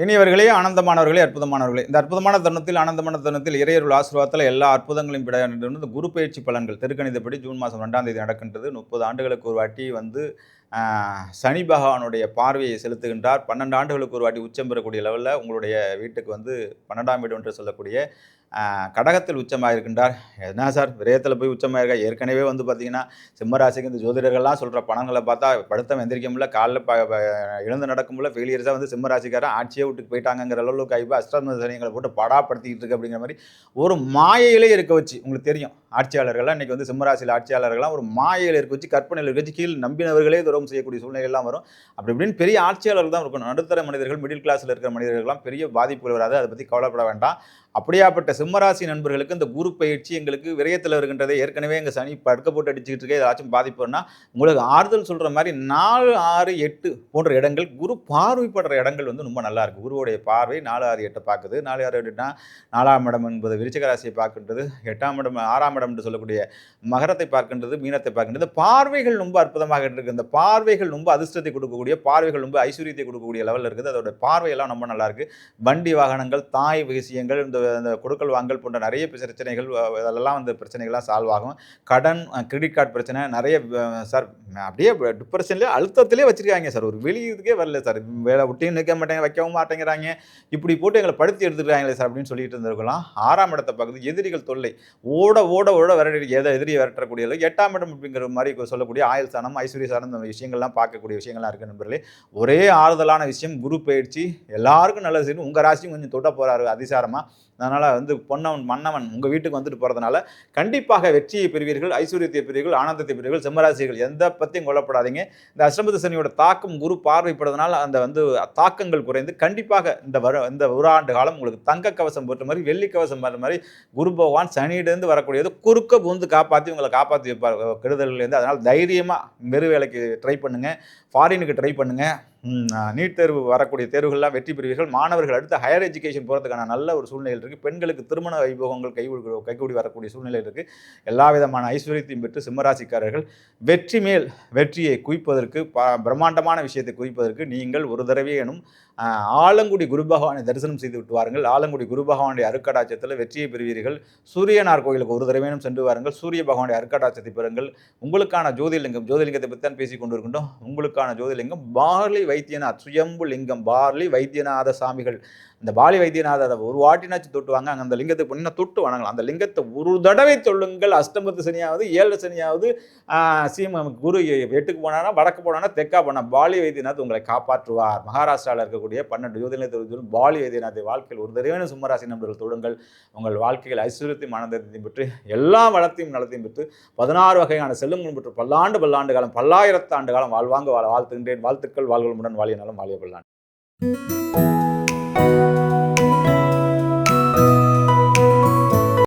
இனியவர்களே, ஆனந்தமானவர்களே, அற்புதமானவர்களே, இந்த அற்புதமான தருணத்தில், ஆனந்தமான தருணத்தில் இறையருள் ஆசீர்வாதத்தில் எல்லா அற்புதங்களையும் விட இந்த குரு பயிற்சி பலன்கள் திருக்கணிதப்படி ஜூன் மாதம் 2ஆம் தேதி நடக்கின்றது. 30 ஆண்டுகளுக்கு ஒரு வாட்டி வந்து சனி பகவானுடைய பார்வையை செலுத்துகின்றார். 12 ஆண்டுகளுக்கு ஒரு வாட்டி உச்சம் பெறக்கூடிய லெவலில் உங்களுடைய வீட்டுக்கு வந்து 12ஆம் வீடு என்று சொல்லக்கூடிய கடகத்தில் உச்சமாயிருக்கின்றார். என்ன சார் விரயத்தில் போய் உச்சமாயிருக்கா? ஏற்கனவே வந்து பார்த்தீங்கன்னா, சிம்மராசிக்கு இந்த ஜோதிடர்கள்லாம் சொல்கிற பணங்களை பார்த்தா படுத்தம் எந்திரிக்க முடியல, காலைல எழுந்து நடக்க முடியல, ஃபெயிலியர்ஸாக வந்து சிம்மராசிக்காரன் ஆட்சியே விட்டுக்கு போயிட்டாங்கிற அளவுக்கு ஆகி அஷ்டம சனிகளை போட்டு படாப்படுத்திக்கிட்டு இருக்கு அப்படிங்கிற மாதிரி ஒரு மாயையிலே இருக்க வச்சு, உங்களுக்கு தெரியும் ஆட்சியாளர்கள்லாம் இன்றைக்கி வந்து சிம்மராசியில் ஆட்சியாளர்கள்லாம் ஒரு மாயையில் இருக்க வச்சு, கற்பனையில் இருக்க வச்சு, கீழ் நம்பினவர்களே துரோகம் செய்யக்கூடிய சூழ்நிலைகள்லாம் வரும். அப்படி இப்படின்னு பெரிய ஆட்சியாளர்கள் தான் இருக்கணும். நடுத்தர மனிதர்கள், மிடில் கிளாஸில் இருக்கிற மனிதர்கள்லாம் பெரிய பாதிப்புகள் வராது. அதை பற்றி கவலைப்பட வேண்டாம். அப்படியாப்பட்ட சிம்மராசி நண்பர்களுக்கு இந்த குரு பயிற்சி எங்களுக்கு விரயத்தில் இருக்கின்றதை ஏற்கனவே எங்கள் சனி படுக்க போட்டு அடிச்சுக்கிட்டு இருக்க ஏதாச்சும் பாதிப்புன்னா உங்களுக்கு ஆறுதல் சொல்கிற மாதிரி 4, 6, 8 போன்ற இடங்கள் குரு பார்வைப்படுற இடங்கள் வந்து ரொம்ப நல்லா இருக்குது. குருவுடைய பார்வை 4, 6, 8 பார்க்குது. 4, 6, 8னா 4ஆம் இடம் என்பது விருச்சிக ராசியை பார்க்கின்றது, 8ஆம் இடம் 6ஆம் இடம் என்று சொல்லக்கூடிய மகரத்தை பார்க்கின்றது, மீனத்தை பார்க்கின்றது. பார்வைகள் ரொம்ப அற்புதமாக இருக்குது. இந்த பார்வைகள் ரொம்ப அதிர்ஷ்டத்தை கொடுக்கக்கூடிய, பார்வைகள் ரொம்ப ஐஸ்வர்யத்தை கொடுக்கக்கூடிய லெவலில் இருக்குது. அதோட பார்வையெல்லாம் ரொம்ப நல்லா இருக்குது. வண்டி வாகனங்கள், தாய் விஷயங்கள், இந்த கொடுக்கல் வாங்கல் போன்ற நிறைய பிரச்சனைகள், அதெல்லாம் வந்து பிரச்சனைகள்லாம் சால்வ் ஆகும். கடன், கிரெடிட் கார்டு பிரச்சனை நிறைய சார் அப்படியே டிப்ரெஷன்லேயே அழுத்தத்திலே வச்சுருக்காங்க சார். ஒரு வெளியே வரல சார். வேலை விட்டையும் நிற்க மாட்டேங்க, வைக்கவும் மாட்டேங்கிறாங்க, இப்படி போட்டு எங்களை படுத்தி எடுத்துக்கிறாங்களே சார் அப்படின்னு சொல்லிட்டு இருந்திருக்கலாம். 6ஆம் இடத்தை பார்க்குது, எதிரிகள் தொல்லை ஓட ஓட ஓட எதிரியை விரட்டக்கூடிய 8ஆம் இடம் அப்படிங்கிற மாதிரி சொல்லக்கூடிய ஆயுள் சாணம், ஐஸ்வர்ய சாணம் விஷயங்கள்லாம் பார்க்கக்கூடிய விஷயங்கள்லாம் இருக்குது நண்பர்களே. ஒரே ஆறுதலான விஷயம், குரு பயிற்சி எல்லாருக்கும் நல்லது செய்யணும். உங்கள் ராசியும் கொஞ்சம் தொட்ட போகிறாரு அதிசாரமாக. அதனால் வந்து பொன்னவன் மன்னவன் உங்கள் வீட்டுக்கு வந்துட்டு போகிறதுனால கண்டிப்பாக வெற்றியை பெறுவீர்கள், ஐஸ்வர்யத்தை பெறுவீர்கள், ஆனந்தத்தை பெறுவீர்கள். சிம்மராசிகள் எந்த பற்றியும் கொல்லப்படாதீங்க. இந்த அஷ்டமத்து சனியோட தாக்கம் குரு பார்வைப்படுறதுனால அந்த வந்து தாக்கங்கள் குறைந்து கண்டிப்பாக இந்த ஒரு ஆண்டு காலம் உங்களுக்கு தங்க கவசம் போட்ட மாதிரி, வெள்ளி கவசம் போட்ட மாதிரி குரு பகவான் சனியிலேருந்து வரக்கூடியது குறுக்க பூந்து காப்பாற்றி உங்களை காப்பாற்றி வைப்பார் கெடுதல்லேருந்து. அதனால் தைரியமாக வெறு வேலைக்கு ட்ரை பண்ணுங்கள், ஃபாரினுக்கு ட்ரை பண்ணுங்கள். நீட் தேர்வு வரக்கூடிய தேர்வுகள்லாம் வெற்றி பெறுவீர்கள். மாணவர்கள் அடுத்து ஹையர் எஜுகேஷன் போகிறதுக்கான நல்ல ஒரு சூழ்நிலை இருக்குது. பெண்களுக்கு திருமண வைபவங்கள் கைகூடி வரக்கூடிய சூழ்நிலை இருக்குது. எல்லா விதமான ஐஸ்வர்யத்தையும் பெற்று சிம்மராசிக்காரர்கள் வெற்றி மேல் வெற்றியை குவிப்பதற்கு, பிரம்மாண்டமான விஷயத்தை குவிப்பதற்கு நீங்கள் ஒரு தடவையேனும் ஆலங்குடி குரு பகவானை தரிசனம் செய்து விட்டு வாருங்கள். ஆலங்குடி குரு பகவானுடைய அருக்கடாட்சத்தில் வெற்றியை பெறுவீர்கள். சூரியனார் கோயிலுக்கு ஒரு தடவையேனும் சென்று வாருங்கள். சூரிய பகவானுடைய அருக்கடாட்சத்தை பெறுங்கள். உங்களுக்கான ஜோதிலிங்கத்தை பற்றி தான் பேசிக் கொண்டிருக்கின்றோம். உங்களுக்கான ஜோதிலிங்கம் பார்லி வைத்தியநாத் சுயம்பு லிங்கம், பார்லி வைத்தியநாத சாமிகள். இந்த பாலி வைத்தியநாத ஒரு வாட்டினாச்சும் தொட்டுவாங்க. அங்கே அந்த லிங்கத்தை பொண்ணு தொட்டு வணங்கலாம். அந்த லிங்கத்தை ஒரு தடவை தொள்ளுங்கள். அஷ்டமத்து சனியாவது 7 சனியாவது குரு 8க்கு போனானா, வடக்கு போனானா, தெற்கா போனா பாலி வைத்தியநாத் உங்களை காப்பாற்றுவார். மகாராஷ்டிராவில் இருக்கக்கூடிய 12 ஜோதிடத்தில் பாலி வைத்தியநாத்தை வாழ்க்கையில் ஒரு தடவை சிம்மராசி நண்பர்கள் தொடுங்கள். உங்கள் வாழ்க்கையில் ஐஸ்வர்யத்தையும் ஆனந்தத்தையும் பெற்று எல்லா வளத்தையும் நலத்தையும் பெற்று 16 வகையான செல்வங்களும் பெற்று பல்லாண்டு காலம், பல்லாயிரத்து ஆண்டு காலம் வாழ்வாங்க வாழ்த்துகின்றேன். வாழ்த்துக்கள். வாழ்வளமுடன், வாழிய நலம், வாழிய பல்லாண்டு.